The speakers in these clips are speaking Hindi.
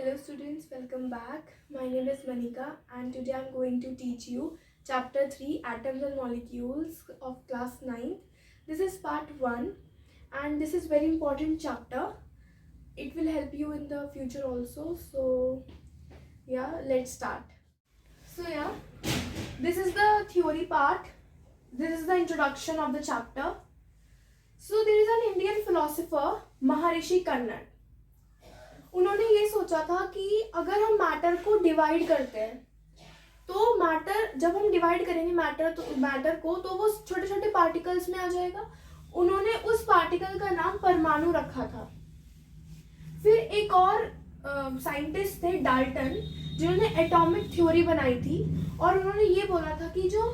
Hello students, welcome back. My name is Manika and today I am going to teach you chapter 3 Atoms and Molecules of class 9. This is part 1 and this is very important chapter. It will help you in the future also. So yeah, let's start. So yeah, this is the theory part. This is the introduction of the chapter. So there is an Indian philosopher Maharishi Kannad. उन्होंने ये सोचा था कि अगर हम मैटर को डिवाइड करते हैं तो मैटर जब हम डिवाइड करेंगे मैटर को तो वो छोटे छोटे पार्टिकल्स में आ जाएगा. उन्होंने उस पार्टिकल का नाम परमाणु रखा था. फिर एक और साइंटिस्ट थे डाल्टन जिन्होंने एटॉमिक थ्योरी बनाई थी और उन्होंने ये बोला था कि जो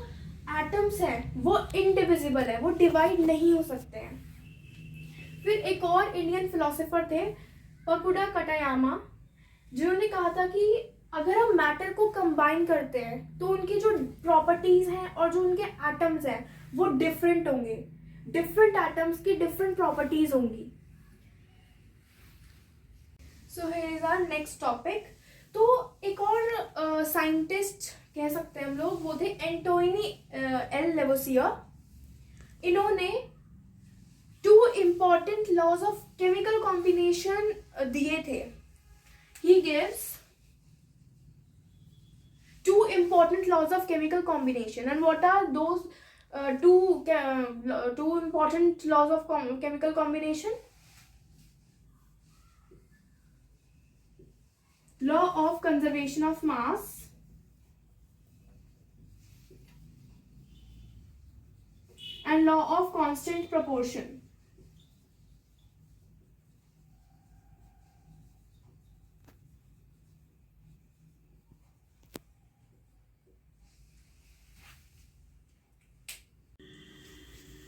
एटम्स हैं वो इनडिविजिबल है, वो डिवाइड नहीं हो सकते हैं. फिर एक और इंडियन फिलोसोफर थे पकुडा कटायामा जिन्होंने कहा था कि अगर हम मैटर को कंबाइन करते हैं तो उनकी जो प्रॉपर्टीज हैं और जो उनके एटम्स हैं वो डिफरेंट होंगे. डिफरेंट एटम्स की डिफरेंट प्रॉपर्टीज होंगी. So here is our next topic. तो एक और साइंटिस्ट कह सकते हैं हम लोग, वो थे एंटोनी एल लेवोसियर. इन्होंने 2 important laws of chemical combination दिए थे. He gives 2 important laws of chemical combination. And what are those two important laws of chemical combination? Law of conservation of mass and law of constant proportion.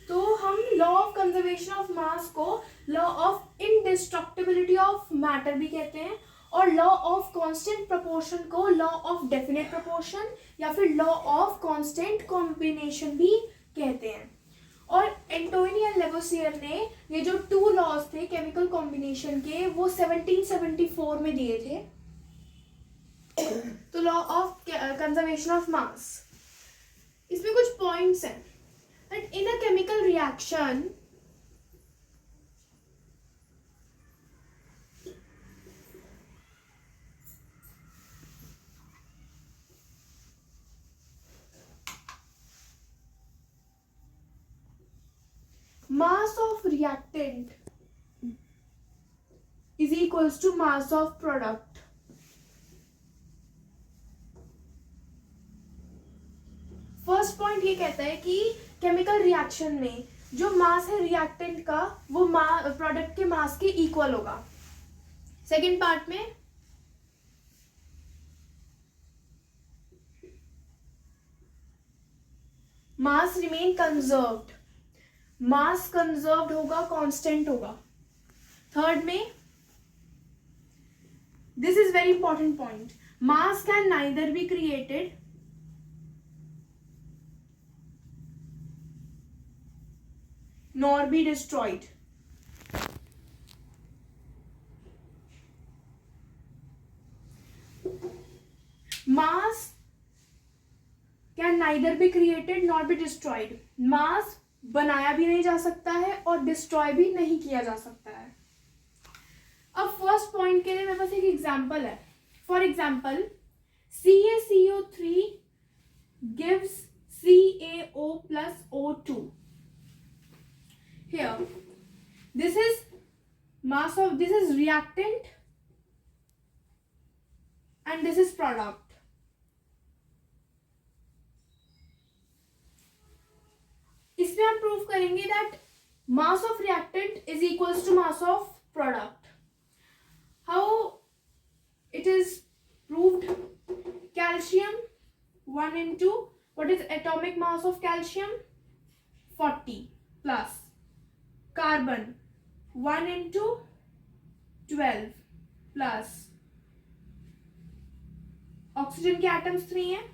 तो हम law of conservation of mass को लॉ ऑफ इनडिस्ट्रक्टिबिलिटी ऑफ मैटर भी कहते हैं और लॉ ऑफ कांस्टेंट प्रोपोर्शन को लॉ ऑफ डेफिनेट प्रोपोर्शन या फिर लॉ ऑफ कांस्टेंट कॉम्बिनेशन भी कहते हैं. और एंटोनी एल लेवोसियर ने ये जो 2 लॉज थे केमिकल कॉम्बिनेशन के वो 1774 में दिए थे. तो law of conservation of mass, इसमें कुछ पॉइंट्स हैं. And in a chemical reaction, mass of reactant is equals to mass of product. First point ये कहता है कि केमिकल रिएक्शन में जो मास है रिएक्टेंट का वो प्रोडक्ट के मास के इक्वल होगा. सेकेंड पार्ट में मास रिमेन कंजर्व्ड, मास कंजर्व्ड होगा, कांस्टेंट होगा. थर्ड में this is very important point, mass can neither be created nor be destroyed. Mass can neither be created nor be destroyed. Mass बनाया भी नहीं जा सकता है और डिस्ट्रॉय भी नहीं किया जा सकता है. अब फर्स्ट पॉइंट के लिए मेरे पास एक एग्जांपल है. For example CaCO3 gives CaO plus O2. Here this is mass of, this is reactant and this is product. इसमें हम प्रूव करेंगे that mass of reactant is equals to mass of product. How it is proved? Calcium 1 into, what is atomic mass of calcium? 40 plus carbon 1 into 12 plus oxygen के एटम्स 3 हैं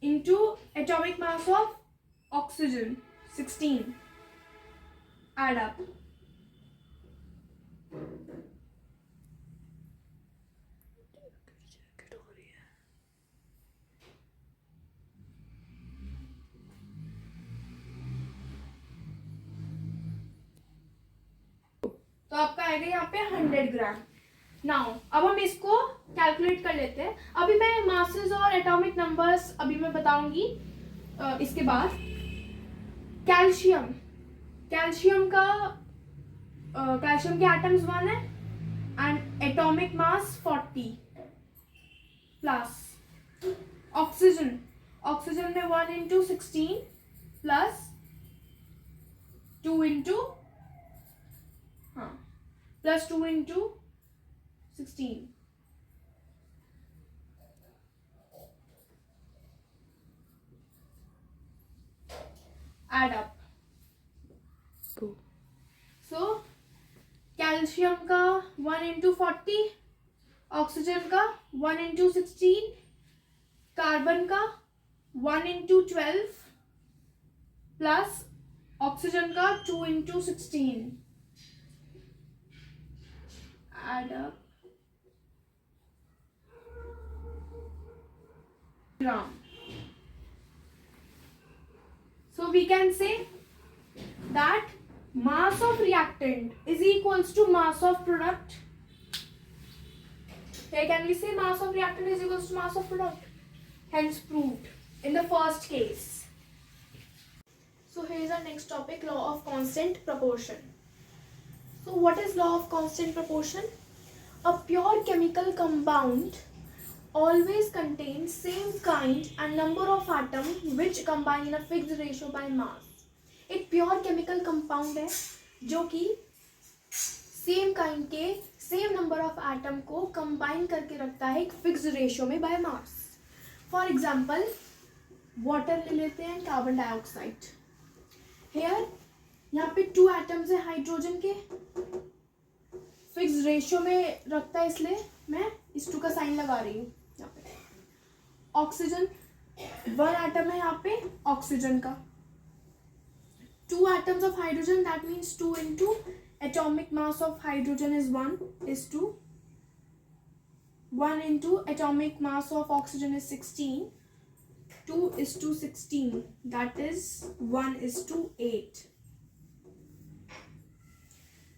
into atomic mass of oxygen 16. Add up. 1 तो आपका आएगा यहाँ पे 100 ग्राम। नाउ अब हम इसको कैलकुलेट कर लेते हैं। अभी मैं मासेस और एटॉमिक नंबर्स अभी मैं बताऊंगी। इसके बाद कैल्शियम कैल्शियम के एटम्स 1 है and atomic mass 40 plus oxygen में 1 into 16 plus 2 into 16 add up। So calcium का 1 into 40, ऑक्सीजन का 1 into 16, कार्बन का 1 into 12 प्लस ऑक्सीजन का 2 into 16 add up gram। So we can say that mass of reactant is equals to mass of product. Here can we say mass of reactant is equals to mass of product? Hence proved in the first case. So here is our next topic, law of constant proportion. So what is law of constant proportion? A pure chemical compound always contains same kind and number of atoms which combine in a fixed ratio by mass. एक प्योर केमिकल कंपाउंड है जो कि सेम काइंड के सेम नंबर ऑफ एटम को कंबाइन करके रखता है एक फिक्स्ड रेशियो में by mass. For example water ले लेते हैं, कार्बन डाइऑक्साइड। हेयर यहाँ पे 2 एटम्स है हाइड्रोजन के, फिक्स्ड रेशियो में रखता है इसलिए मैं इस 2 का साइन लगा रही हूँ यहाँ पे। ऑक्सीजन 1 एटम है यहाँ पे ऑक्सीजन का, 2 atoms of hydrogen, that means 2 into atomic mass of hydrogen is 1 is 2, 1 into atomic mass of oxygen is 16, 2 is to 16, that is 1 is to 8.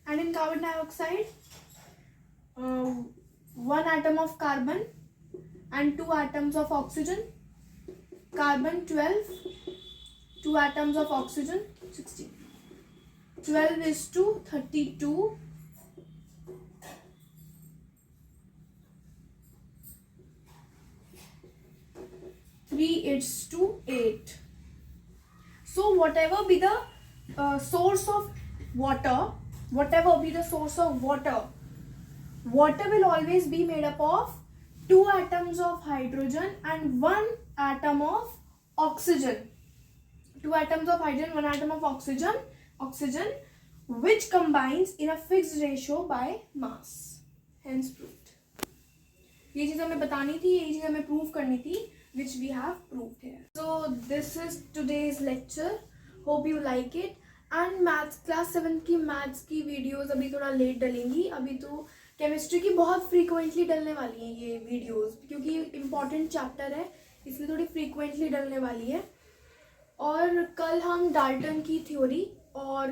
And in carbon dioxide 1 atom of carbon and 2 atoms of oxygen, carbon 12, 2 atoms of oxygen 16, 12 is to 32, 3 is to 8. So whatever be the source of water, water will always be made up of 2 atoms of hydrogen and 1 atom of oxygen. 2 atoms of hydrogen, 1 atom of oxygen, which combines in a fixed ratio by mass. Hence proved. ये चीज हमें बतानी थी, ये चीज हमें प्रूव करनी थी, which we have proved here. So this is today's lecture. Hope you like it. And maths class 7 की maths की videos अभी थोड़ा लेट डलेंगी। अभी तो केमिस्ट्री की बहुत फ्रीक्वेंटली डलने वाली हैं ये वीडियोस, क्योंकि इम्पॉर्टेंट चैप्टर है इसलिए थोड़ी फ्रीक्वेंटली डलने वाली है। और कल हम डाल्टन की थ्योरी और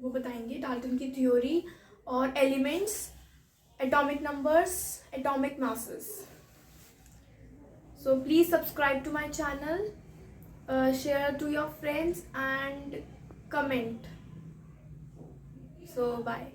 वो बताएंगे, डाल्टन की थ्योरी और elements, atomic numbers, atomic masses. So please subscribe to my channel, share to your friends and comment. So bye.